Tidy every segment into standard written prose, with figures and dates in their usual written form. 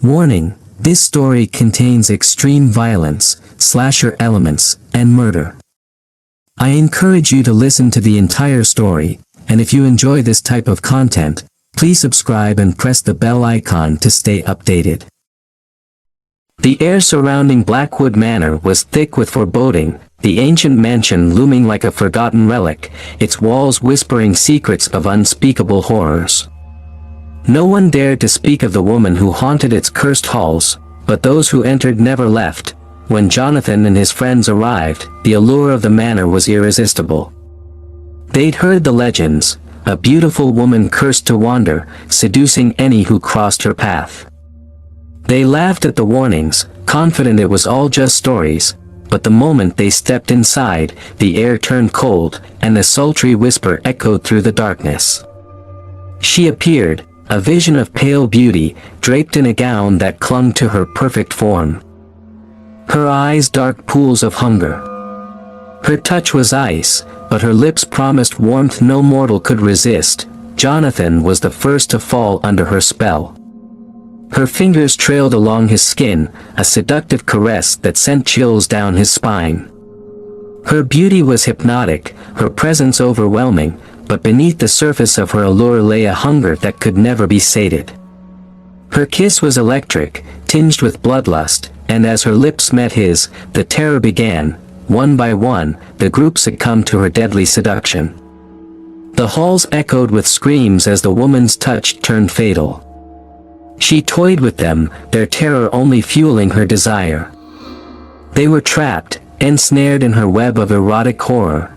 Warning: this story contains extreme violence, slasher elements, and murder. I encourage you to listen to the entire story, and if you enjoy this type of content, please subscribe and press the bell icon to stay updated. The air surrounding Blackwood Manor was thick with foreboding, the ancient mansion looming like a forgotten relic, its walls whispering secrets of unspeakable horrors. No one dared to speak of the woman who haunted its cursed halls, but those who entered never left. When Jonathan and his friends arrived, the allure of the manor was irresistible. They'd heard the legends, a beautiful woman cursed to wander, seducing any who crossed her path. They laughed at the warnings, confident it was all just stories, but the moment they stepped inside, the air turned cold, and a sultry whisper echoed through the darkness. She appeared, a vision of pale beauty, draped in a gown that clung to her perfect form. Her eyes dark pools of hunger. Her touch was ice, but her lips promised warmth no mortal could resist. Jonathan was the first to fall under her spell. Her fingers trailed along his skin, a seductive caress that sent chills down his spine. Her beauty was hypnotic, her presence overwhelming, but beneath the surface of her allure lay a hunger that could never be sated. Her kiss was electric, tinged with bloodlust, and as her lips met his, the terror began. One by one, the group succumbed to her deadly seduction. The halls echoed with screams as the woman's touch turned fatal. She toyed with them, their terror only fueling her desire. They were trapped, ensnared in her web of erotic horror.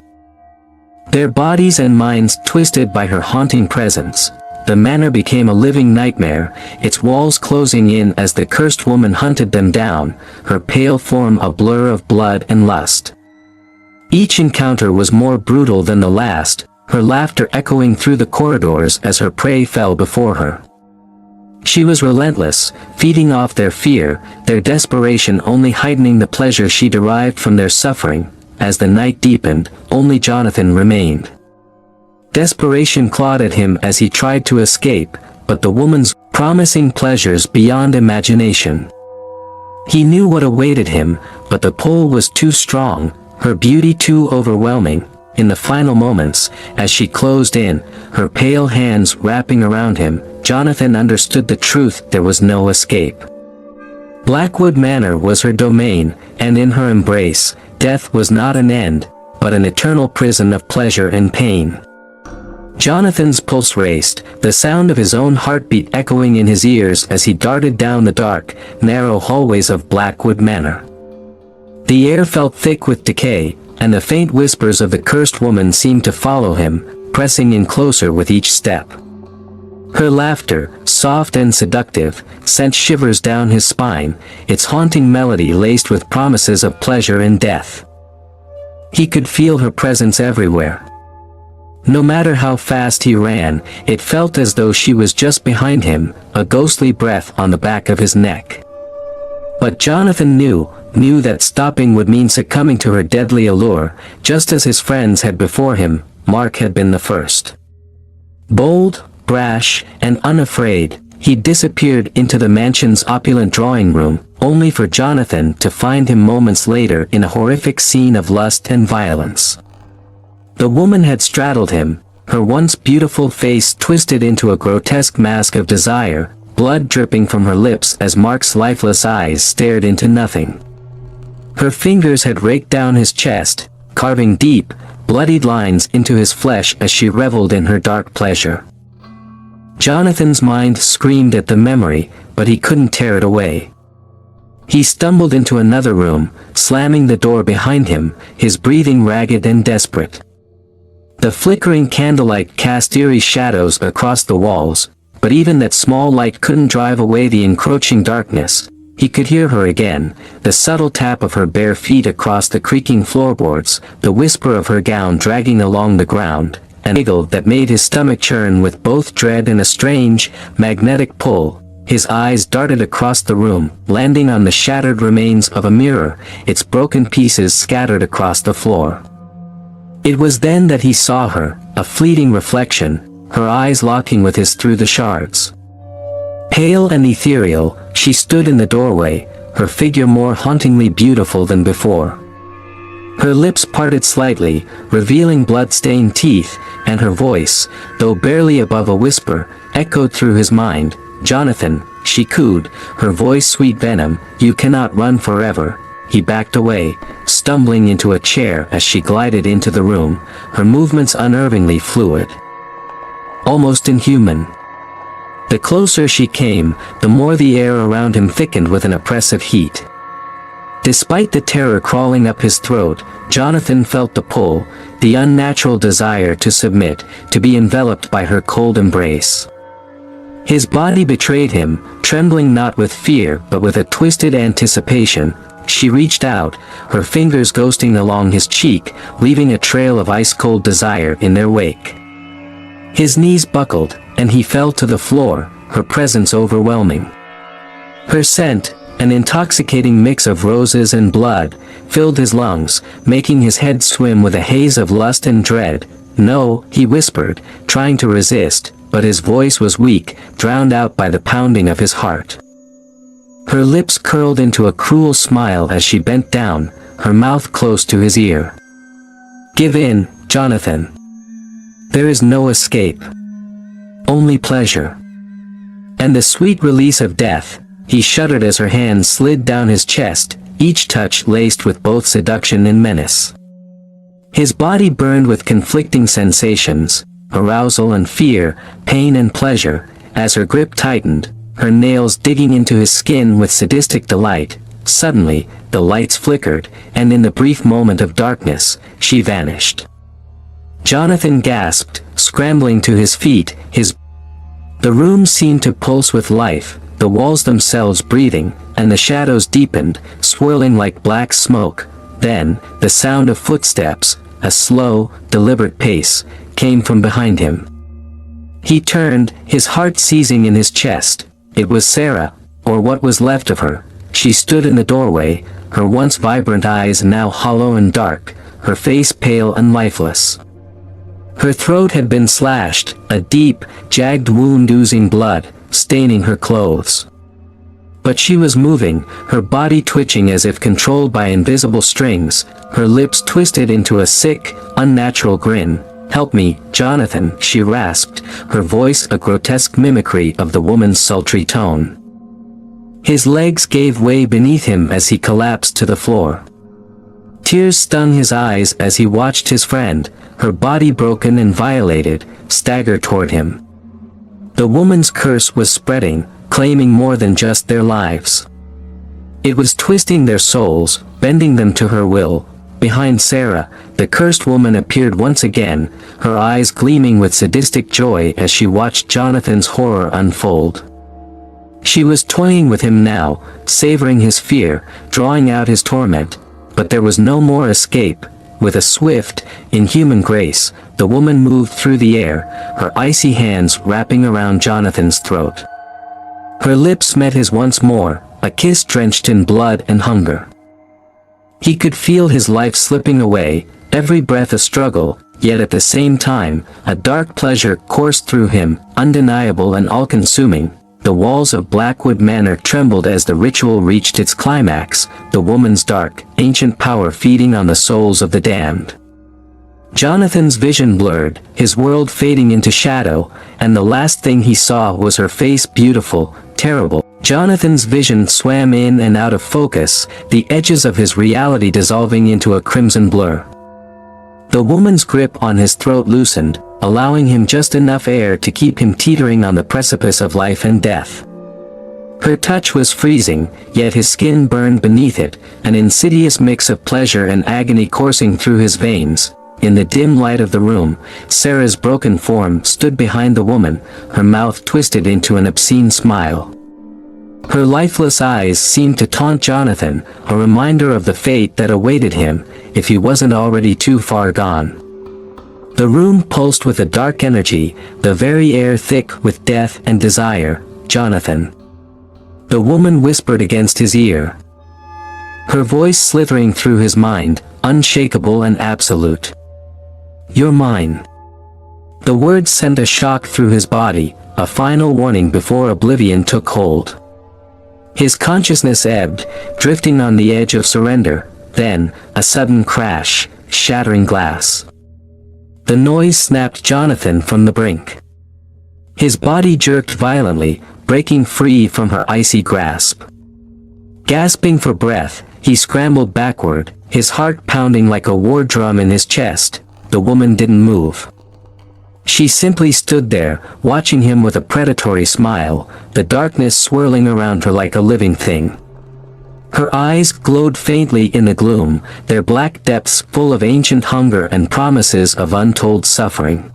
Their bodies and minds twisted by her haunting presence, the manor became a living nightmare, its walls closing in as the cursed woman hunted them down, her pale form a blur of blood and lust. Each encounter was more brutal than the last, her laughter echoing through the corridors as her prey fell before her. She was relentless, feeding off their fear, their desperation only heightening the pleasure she derived from their suffering. As the night deepened, only Jonathan remained. Desperation clawed at him as he tried to escape, but the woman's promising pleasures beyond imagination. He knew what awaited him, but the pull was too strong, her beauty too overwhelming. In the final moments, as she closed in, her pale hands wrapping around him, Jonathan understood the truth: there was no escape. Blackwood Manor was her domain, and in her embrace, death was not an end, but an eternal prison of pleasure and pain. Jonathan's pulse raced, the sound of his own heartbeat echoing in his ears as he darted down the dark, narrow hallways of Blackwood Manor. The air felt thick with decay, and the faint whispers of the cursed woman seemed to follow him, pressing in closer with each step. Her laughter, soft and seductive, sent shivers down his spine, its haunting melody laced with promises of pleasure and death. He could feel her presence everywhere. No matter how fast he ran, it felt as though she was just behind him, a ghostly breath on the back of his neck. But Jonathan knew that stopping would mean succumbing to her deadly allure, just as his friends had before him. Mark had been the first. Bold, brash, and unafraid, he disappeared into the mansion's opulent drawing room, only for Jonathan to find him moments later in a horrific scene of lust and violence. The woman had straddled him, her once beautiful face twisted into a grotesque mask of desire, blood dripping from her lips as Mark's lifeless eyes stared into nothing. Her fingers had raked down his chest, carving deep, bloodied lines into his flesh as she reveled in her dark pleasure. Jonathan's mind screamed at the memory, but he couldn't tear it away. He stumbled into another room, slamming the door behind him, his breathing ragged and desperate. The flickering candlelight cast eerie shadows across the walls, but even that small light couldn't drive away the encroaching darkness. He could hear her again, the subtle tap of her bare feet across the creaking floorboards, the whisper of her gown dragging along the ground, an giggle that made his stomach churn with both dread and a strange, magnetic pull. His eyes darted across the room, landing on the shattered remains of a mirror, its broken pieces scattered across the floor. It was then that he saw her, a fleeting reflection, her eyes locking with his through the shards. Pale and ethereal, she stood in the doorway, her figure more hauntingly beautiful than before. Her lips parted slightly, revealing blood-stained teeth, and her voice, though barely above a whisper, echoed through his mind. "Jonathan," she cooed, her voice sweet venom, "you cannot run forever." He backed away, stumbling into a chair as she glided into the room, her movements unnervingly fluid. Almost inhuman. The closer she came, the more the air around him thickened with an oppressive heat. Despite the terror crawling up his throat, Jonathan felt the pull, the unnatural desire to submit, to be enveloped by her cold embrace. His body betrayed him, trembling not with fear but with a twisted anticipation. She reached out, her fingers ghosting along his cheek, leaving a trail of ice-cold desire in their wake. His knees buckled, and he fell to the floor, her presence overwhelming. Her scent, an intoxicating mix of roses and blood, filled his lungs, making his head swim with a haze of lust and dread. "No," he whispered, trying to resist, but his voice was weak, drowned out by the pounding of his heart. Her lips curled into a cruel smile as she bent down, her mouth close to his ear. "Give in, Jonathan. There is no escape. Only pleasure." And the sweet release of death. He shuddered as her hands slid down his chest, each touch laced with both seduction and menace. His body burned with conflicting sensations, arousal and fear, pain and pleasure, as her grip tightened, her nails digging into his skin with sadistic delight. Suddenly, the lights flickered, and in the brief moment of darkness, she vanished. Jonathan gasped, scrambling to his feet, The room seemed to pulse with life, the walls themselves breathing, and the shadows deepened, swirling like black smoke. Then, the sound of footsteps, a slow, deliberate pace, came from behind him. He turned, his heart seizing in his chest. It was Sarah, or what was left of her. She stood in the doorway, her once vibrant eyes now hollow and dark, her face pale and lifeless. Her throat had been slashed, a deep, jagged wound oozing blood, staining her clothes. But she was moving, her body twitching as if controlled by invisible strings, her lips twisted into a sick, unnatural grin. "Help me, Jonathan," she rasped, her voice a grotesque mimicry of the woman's sultry tone. His legs gave way beneath him as he collapsed to the floor. Tears stung his eyes as he watched his friend, her body broken and violated, stagger toward him. The woman's curse was spreading, claiming more than just their lives. It was twisting their souls, bending them to her will. Behind Sarah, the cursed woman appeared once again, her eyes gleaming with sadistic joy as she watched Jonathan's horror unfold. She was toying with him now, savoring his fear, drawing out his torment. But there was no more escape. With a swift, inhuman grace, the woman moved through the air, her icy hands wrapping around Jonathan's throat. Her lips met his once more, a kiss drenched in blood and hunger. He could feel his life slipping away, every breath a struggle, yet at the same time, a dark pleasure coursed through him, undeniable and all-consuming. The walls of Blackwood Manor trembled as the ritual reached its climax, the woman's dark, ancient power feeding on the souls of the damned. Jonathan's vision blurred, his world fading into shadow, and the last thing he saw was her face, beautiful, terrible. Jonathan's vision swam in and out of focus, the edges of his reality dissolving into a crimson blur. The woman's grip on his throat loosened, allowing him just enough air to keep him teetering on the precipice of life and death. Her touch was freezing, yet his skin burned beneath it, an insidious mix of pleasure and agony coursing through his veins. In the dim light of the room, Sarah's broken form stood behind the woman, her mouth twisted into an obscene smile. Her lifeless eyes seemed to taunt Jonathan, a reminder of the fate that awaited him, if he wasn't already too far gone. The room pulsed with a dark energy, the very air thick with death and desire. "Jonathan." The woman whispered against his ear, her voice slithering through his mind, unshakable and absolute. "You're mine." The words sent a shock through his body, a final warning before oblivion took hold. His consciousness ebbed, drifting on the edge of surrender, then, a sudden crash, shattering glass. The noise snapped Jonathan from the brink. His body jerked violently, breaking free from her icy grasp. Gasping for breath, he scrambled backward, his heart pounding like a war drum in his chest. The woman didn't move. She simply stood there, watching him with a predatory smile, the darkness swirling around her like a living thing. Her eyes glowed faintly in the gloom, their black depths full of ancient hunger and promises of untold suffering.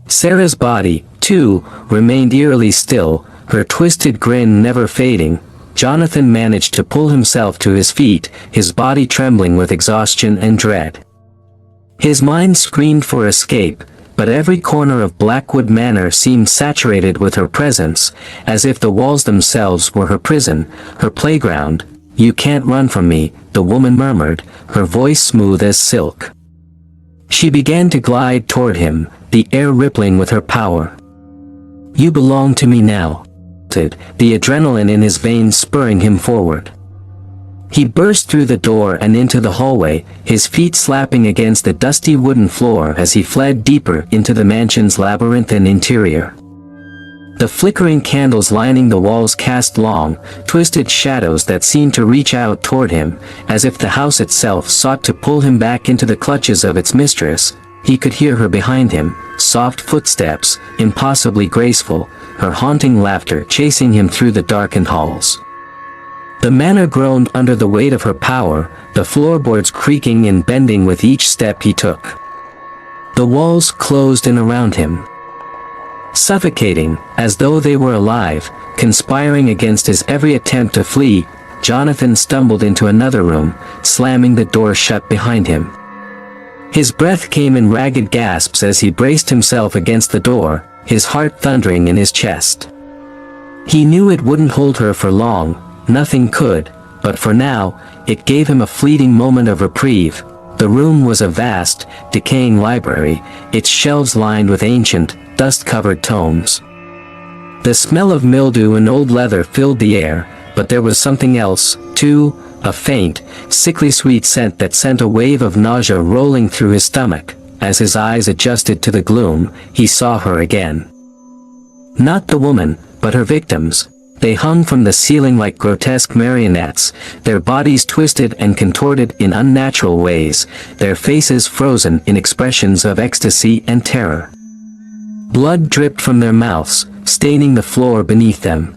Sarah's body, too, remained eerily still, her twisted grin never fading. Jonathan managed to pull himself to his feet, his body trembling with exhaustion and dread. His mind screamed for escape, but every corner of Blackwood Manor seemed saturated with her presence, as if the walls themselves were her prison, her playground. "You can't run from me," the woman murmured, her voice smooth as silk. She began to glide toward him, the air rippling with her power. "You belong to me now," the adrenaline in his veins spurring him forward. He burst through the door and into the hallway, his feet slapping against the dusty wooden floor as he fled deeper into the mansion's labyrinthine interior. The flickering candles lining the walls cast long, twisted shadows that seemed to reach out toward him, as if the house itself sought to pull him back into the clutches of its mistress. He could hear her behind him, soft footsteps, impossibly graceful, her haunting laughter chasing him through the darkened halls. The manor groaned under the weight of her power, the floorboards creaking and bending with each step he took. The walls closed in around him, suffocating, as though they were alive, conspiring against his every attempt to flee. Jonathan stumbled into another room, slamming the door shut behind him. His breath came in ragged gasps as he braced himself against the door, his heart thundering in his chest. He knew it wouldn't hold her for long, nothing could, but for now, it gave him a fleeting moment of reprieve. The room was a vast, decaying library, its shelves lined with ancient, dust-covered tomes. The smell of mildew and old leather filled the air, but there was something else, too, a faint, sickly sweet scent that sent a wave of nausea rolling through his stomach. As his eyes adjusted to the gloom, he saw her again. Not the woman, but her victims. They hung from the ceiling like grotesque marionettes, their bodies twisted and contorted in unnatural ways, their faces frozen in expressions of ecstasy and terror. Blood dripped from their mouths, staining the floor beneath them.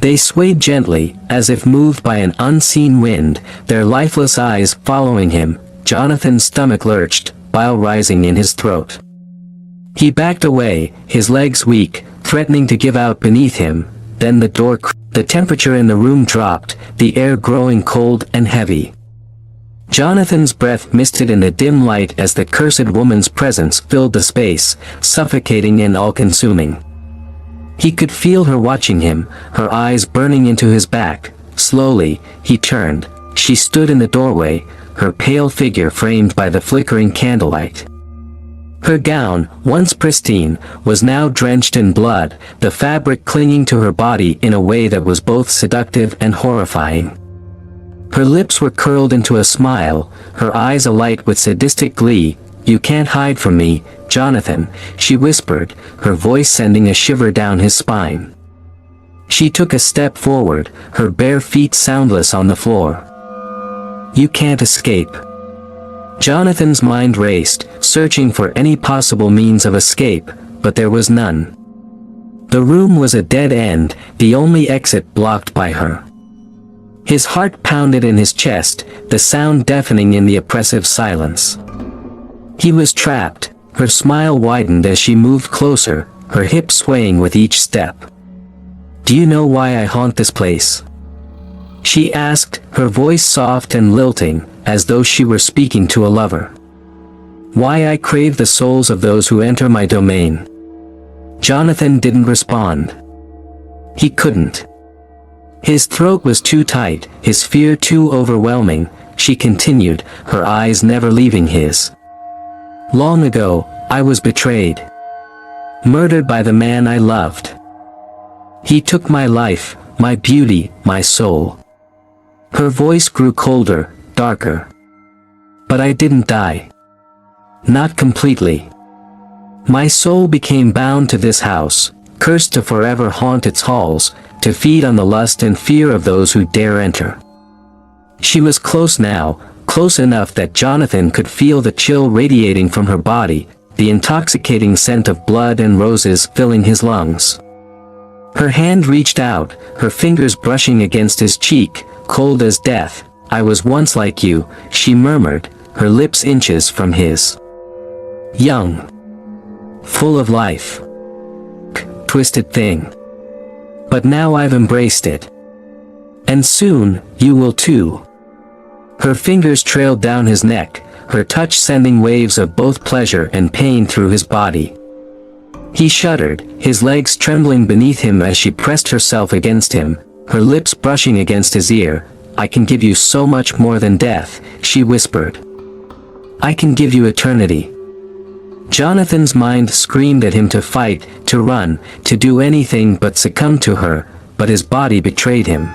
They swayed gently, as if moved by an unseen wind, their lifeless eyes following him. Jonathan's stomach lurched, bile rising in his throat. He backed away, his legs weak, threatening to give out beneath him. Then the door the temperature in the room dropped, the air growing cold and heavy. Jonathan's breath misted in the dim light as the cursed woman's presence filled the space, suffocating and all-consuming. He could feel her watching him, her eyes burning into his back. Slowly, he turned. She stood in the doorway, her pale figure framed by the flickering candlelight. Her gown, once pristine, was now drenched in blood, the fabric clinging to her body in a way that was both seductive and horrifying. Her lips were curled into a smile, her eyes alight with sadistic glee. "You can't hide from me, Jonathan," she whispered, her voice sending a shiver down his spine. She took a step forward, her bare feet soundless on the floor. "You can't escape." Jonathan's mind raced, searching for any possible means of escape, but there was none. The room was a dead end, the only exit blocked by her. His heart pounded in his chest, the sound deafening in the oppressive silence. He was trapped. Her smile widened as she moved closer, her hips swaying with each step. "Do you know why I haunt this place?" she asked, her voice soft and lilting, as though she were speaking to a lover. "Why I crave the souls of those who enter my domain." Jonathan didn't respond. He couldn't. His throat was too tight, his fear too overwhelming. She continued, her eyes never leaving his. "Long ago, I was betrayed. Murdered by the man I loved. He took my life, my beauty, my soul. Her voice grew colder, darker. But I didn't die. Not completely. My soul became bound to this house, cursed to forever haunt its halls, to feed on the lust and fear of those who dare enter. She was close now, close enough that Jonathan could feel the chill radiating from her body, the intoxicating scent of blood and roses filling his lungs. Her hand reached out, her fingers brushing against his cheek, cold as death. I was once like you, she murmured, her lips inches from his. Young. Full of life. Twisted thing. But now I've embraced it. And soon, you will too. Her fingers trailed down his neck, her touch sending waves of both pleasure and pain through his body. He shuddered, his legs trembling beneath him as she pressed herself against him, her lips brushing against his ear. I can give you so much more than death, she whispered. I can give you eternity. Jonathan's mind screamed at him to fight, to run, to do anything but succumb to her, but his body betrayed him.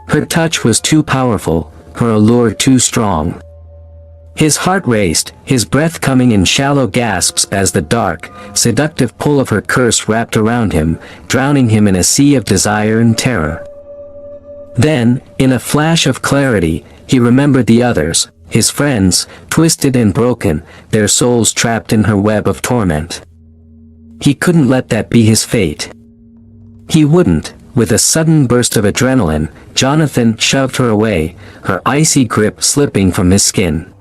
Her touch was too powerful, her allure too strong. His heart raced, his breath coming in shallow gasps as the dark, seductive pull of her curse wrapped around him, drowning him in a sea of desire and terror. Then, in a flash of clarity, he remembered the others, his friends, twisted and broken, their souls trapped in her web of torment. He couldn't let that be his fate. He wouldn't. With a sudden burst of adrenaline, Jonathan shoved her away, her icy grip slipping from his skin.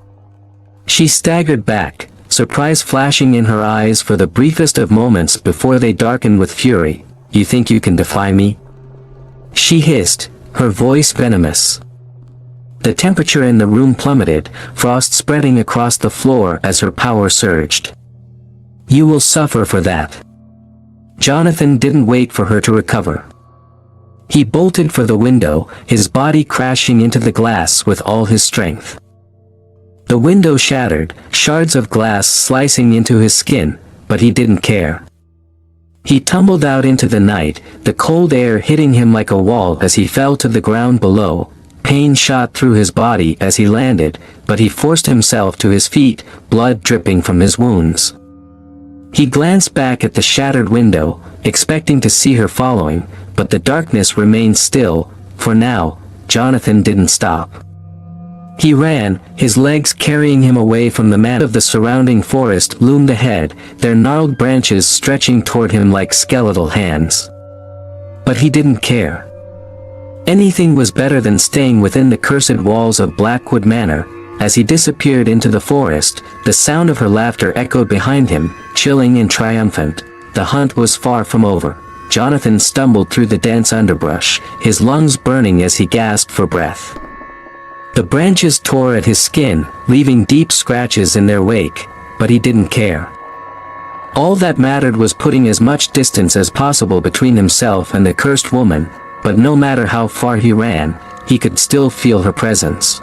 She staggered back, surprise flashing in her eyes for the briefest of moments before they darkened with fury. You think you can defy me? She hissed, her voice venomous. The temperature in the room plummeted, frost spreading across the floor as her power surged. You will suffer for that. Jonathan didn't wait for her to recover. He bolted for the window, his body crashing into the glass with all his strength. The window shattered, shards of glass slicing into his skin, but he didn't care. He tumbled out into the night, the cold air hitting him like a wall as he fell to the ground below. Pain shot through his body as he landed, but he forced himself to his feet, blood dripping from his wounds. He glanced back at the shattered window, expecting to see her following, but the darkness remained still. For now, Jonathan didn't stop. He ran, his legs carrying him away from the mat of the surrounding forest loomed ahead, their gnarled branches stretching toward him like skeletal hands. But he didn't care. Anything was better than staying within the cursed walls of Blackwood Manor. As he disappeared into the forest, the sound of her laughter echoed behind him, chilling and triumphant. The hunt was far from over. Jonathan stumbled through the dense underbrush, his lungs burning as he gasped for breath. The branches tore at his skin, leaving deep scratches in their wake, but he didn't care. All that mattered was putting as much distance as possible between himself and the cursed woman, but no matter how far he ran, he could still feel her presence,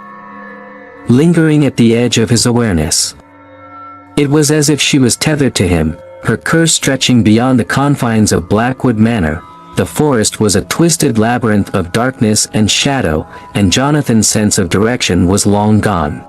lingering at the edge of his awareness. It was as if she was tethered to him, her curse stretching beyond the confines of Blackwood Manor. The forest was a twisted labyrinth of darkness and shadow, and Jonathan's sense of direction was long gone.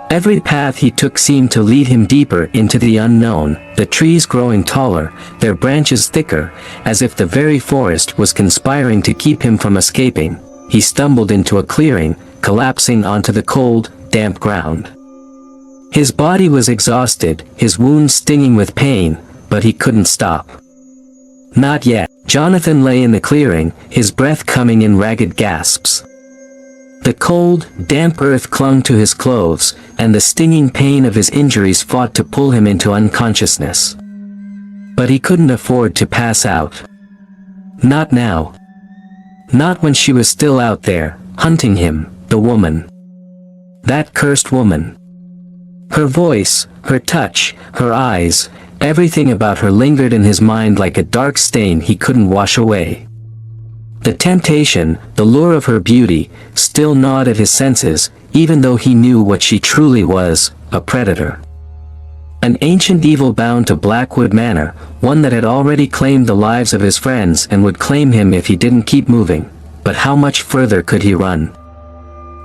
Every path he took seemed to lead him deeper into the unknown, the trees growing taller, their branches thicker, as if the very forest was conspiring to keep him from escaping. He stumbled into a clearing, collapsing onto the cold, damp ground. His body was exhausted, his wounds stinging with pain, but he couldn't stop. Not yet. Jonathan lay in the clearing, his breath coming in ragged gasps. The cold, damp earth clung to his clothes, and the stinging pain of his injuries fought to pull him into unconsciousness. But he couldn't afford to pass out. Not now. Not when she was still out there, hunting him, the woman. That cursed woman. Her voice, her touch, her eyes, everything about her lingered in his mind like a dark stain he couldn't wash away. The temptation, the lure of her beauty, still gnawed at his senses, even though he knew what she truly was, a predator. An ancient evil bound to Blackwood Manor, one that had already claimed the lives of his friends and would claim him if he didn't keep moving. But how much further could he run?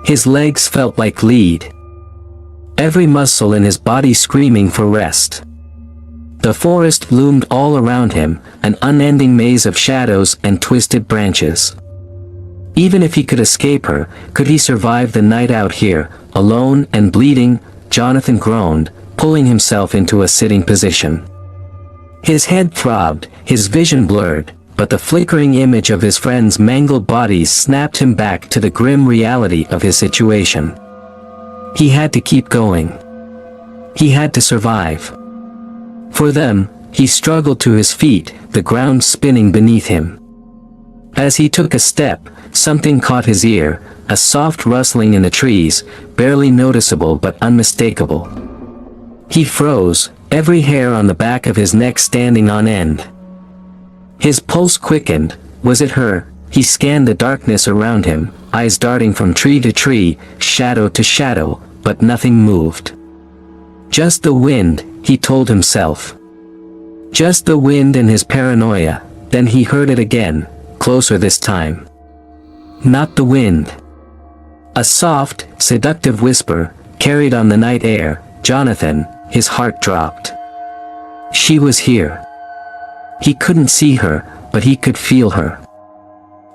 His legs felt like lead. Every muscle in his body screaming for rest. The forest loomed all around him, an unending maze of shadows and twisted branches. Even if he could escape her, could he survive the night out here, alone and bleeding? Jonathan groaned, pulling himself into a sitting position. His head throbbed, his vision blurred, but the flickering image of his friends' mangled bodies snapped him back to the grim reality of his situation. He had to keep going. He had to survive. For them, he struggled to his feet, the ground spinning beneath him. As he took a step, something caught his ear, a soft rustling in the trees, barely noticeable but unmistakable. He froze, every hair on the back of his neck standing on end. His pulse quickened. Was it her? He scanned the darkness around him, eyes darting from tree to tree, shadow to shadow, but nothing moved. Just the wind, he told himself. Just the wind and his paranoia. Then he heard it again, closer this time. Not the wind. A soft, seductive whisper, carried on the night air. Jonathan, his heart dropped. She was here. He couldn't see her, but he could feel her.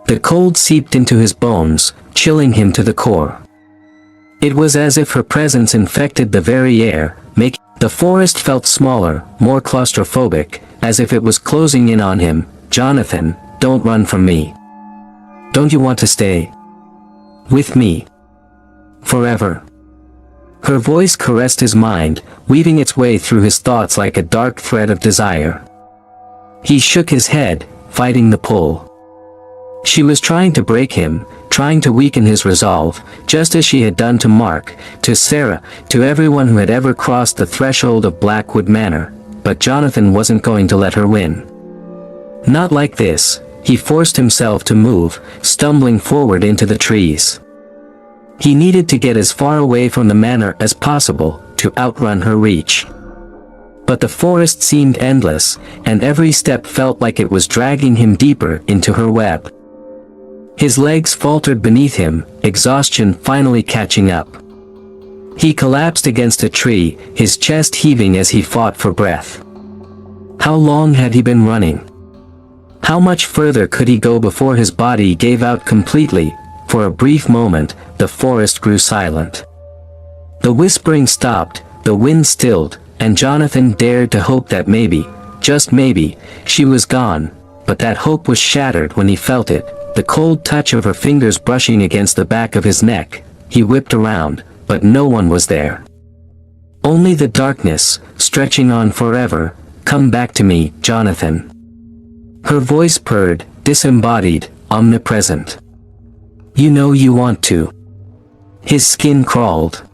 The cold seeped into his bones, chilling him to the core. It was as if her presence infected the very air, making the forest felt smaller, more claustrophobic, as if it was closing in on him. Jonathan, don't run from me. Don't you want to stay with me forever? Her voice caressed his mind, weaving its way through his thoughts like a dark thread of desire. He shook his head, fighting the pull. She was trying to break him, trying to weaken his resolve, just as she had done to Mark, to Sarah, to everyone who had ever crossed the threshold of Blackwood Manor. But Jonathan wasn't going to let her win. Not like this. He forced himself to move, stumbling forward into the trees. He needed to get as far away from the manor as possible, to outrun her reach. But the forest seemed endless, and every step felt like it was dragging him deeper into her web. His legs faltered beneath him, exhaustion finally catching up. He collapsed against a tree, his chest heaving as he fought for breath. How long had he been running? How much further could he go before his body gave out completely? For a brief moment, the forest grew silent. The whispering stopped, the wind stilled, and Jonathan dared to hope that maybe, just maybe, she was gone. But that hope was shattered when he felt it, the cold touch of her fingers brushing against the back of his neck. He whipped around, but no one was there. Only the darkness, stretching on forever. Come back to me, Jonathan. Her voice purred, disembodied, omnipresent. You know you want to. His skin crawled.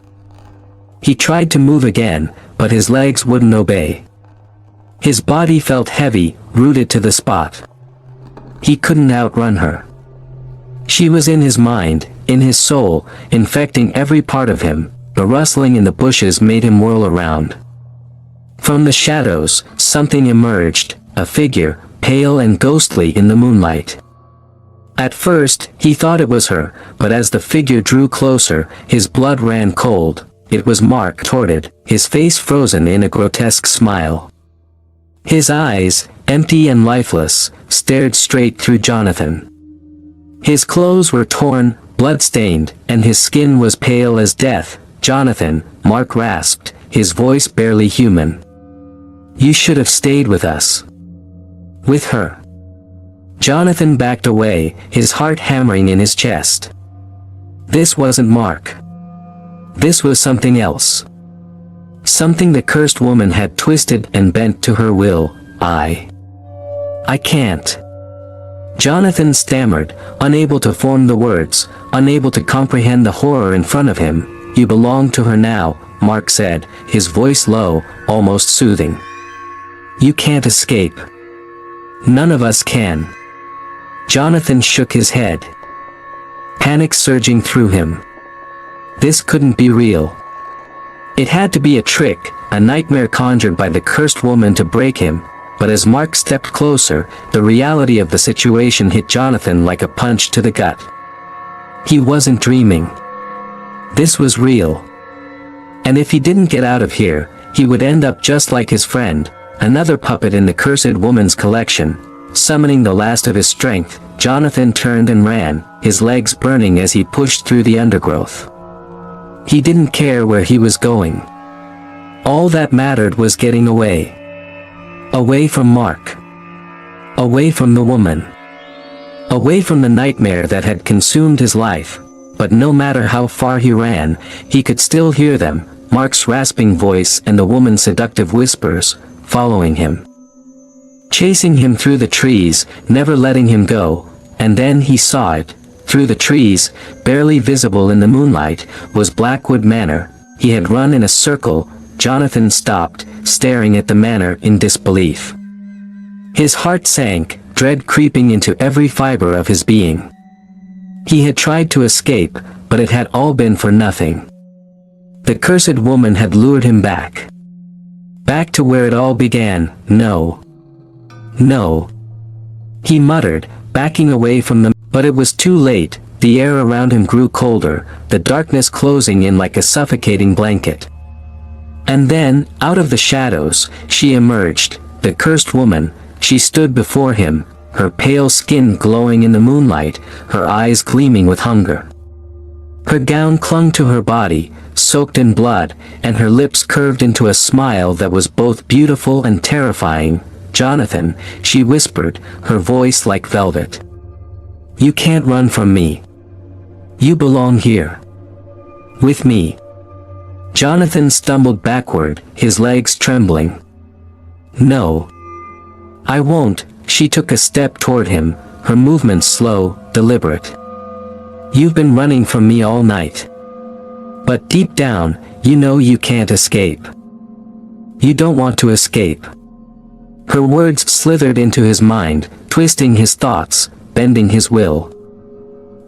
He tried to move again, but his legs wouldn't obey. His body felt heavy, rooted to the spot. He couldn't outrun her. She was in his mind, in his soul, infecting every part of him. The rustling in the bushes made him whirl around. From the shadows, something emerged, a figure, pale and ghostly in the moonlight. At first, he thought it was her, but as the figure drew closer, his blood ran cold. It was Mark, torted, his face frozen in a grotesque smile. His eyes, empty and lifeless, stared straight through Jonathan. His clothes were torn, blood-stained, and his skin was pale as death. Jonathan, Mark rasped, his voice barely human. You should have stayed with us. With her. Jonathan backed away, his heart hammering in his chest. This wasn't Mark. This was something else. Something the cursed woman had twisted and bent to her will. I can't. Jonathan stammered, unable to form the words, unable to comprehend the horror in front of him. You belong to her now, Mark said, his voice low, almost soothing. You can't escape. None of us can. Jonathan shook his head. Panic surging through him. This couldn't be real. It had to be a trick, a nightmare conjured by the cursed woman to break him, but as Mark stepped closer, the reality of the situation hit Jonathan like a punch to the gut. He wasn't dreaming. This was real. And if he didn't get out of here, he would end up just like his friend, another puppet in the cursed woman's collection. Summoning the last of his strength, Jonathan turned and ran, his legs burning as he pushed through the undergrowth. He didn't care where he was going. All that mattered was getting away. Away from Mark. Away from the woman. Away from the nightmare that had consumed his life. But no matter how far he ran, he could still hear them, Mark's rasping voice and the woman's seductive whispers, following him. Chasing him through the trees, never letting him go, and then he saw it. Through the trees, barely visible in the moonlight, was Blackwood Manor. He had run in a circle. Jonathan stopped, staring at the manor in disbelief. His heart sank, dread creeping into every fiber of his being. He had tried to escape, but it had all been for nothing. The cursed woman had lured him back. Back to where it all began. No. No. He muttered, backing away from them, but it was too late. The air around him grew colder, the darkness closing in like a suffocating blanket. And then, out of the shadows, she emerged, the cursed woman. She stood before him, her pale skin glowing in the moonlight, her eyes gleaming with hunger. Her gown clung to her body, soaked in blood, and her lips curved into a smile that was both beautiful and terrifying. "Jonathan," she whispered, her voice like velvet. "You can't run from me. You belong here. With me." Jonathan stumbled backward, his legs trembling. "No. I won't." She took a step toward him, her movements slow, deliberate. "You've been running from me all night. But deep down, you know you can't escape. You don't want to escape." Her words slithered into his mind, twisting his thoughts, bending his will.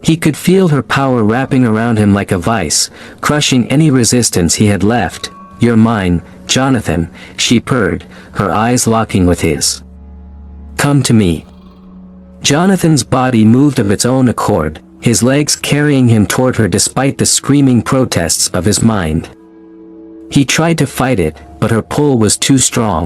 He could feel her power wrapping around him like a vice, crushing any resistance he had left. "You're mine, Jonathan," she purred, her eyes locking with his. "Come to me." Jonathan's body moved of its own accord, his legs carrying him toward her despite the screaming protests of his mind. He tried to fight it, but her pull was too strong.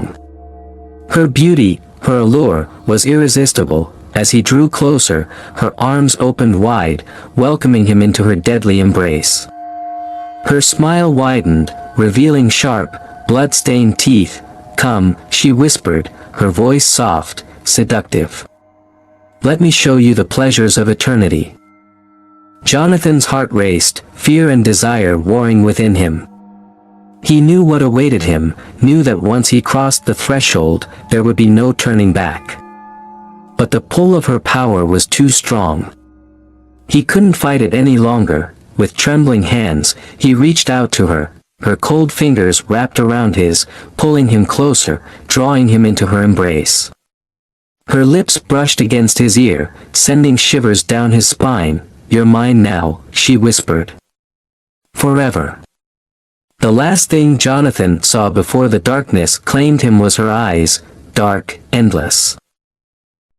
Her beauty, her allure, was irresistible. As he drew closer, her arms opened wide, welcoming him into her deadly embrace. Her smile widened, revealing sharp, blood-stained teeth. "Come," she whispered, her voice soft, seductive. "Let me show you the pleasures of eternity." Jonathan's heart raced, fear and desire warring within him. He knew what awaited him, knew that once he crossed the threshold, there would be no turning back. But the pull of her power was too strong. He couldn't fight it any longer. With trembling hands, he reached out to her, her cold fingers wrapped around his, pulling him closer, drawing him into her embrace. Her lips brushed against his ear, sending shivers down his spine. "You're mine now," she whispered. "Forever." The last thing Jonathan saw before the darkness claimed him was her eyes, dark, endless.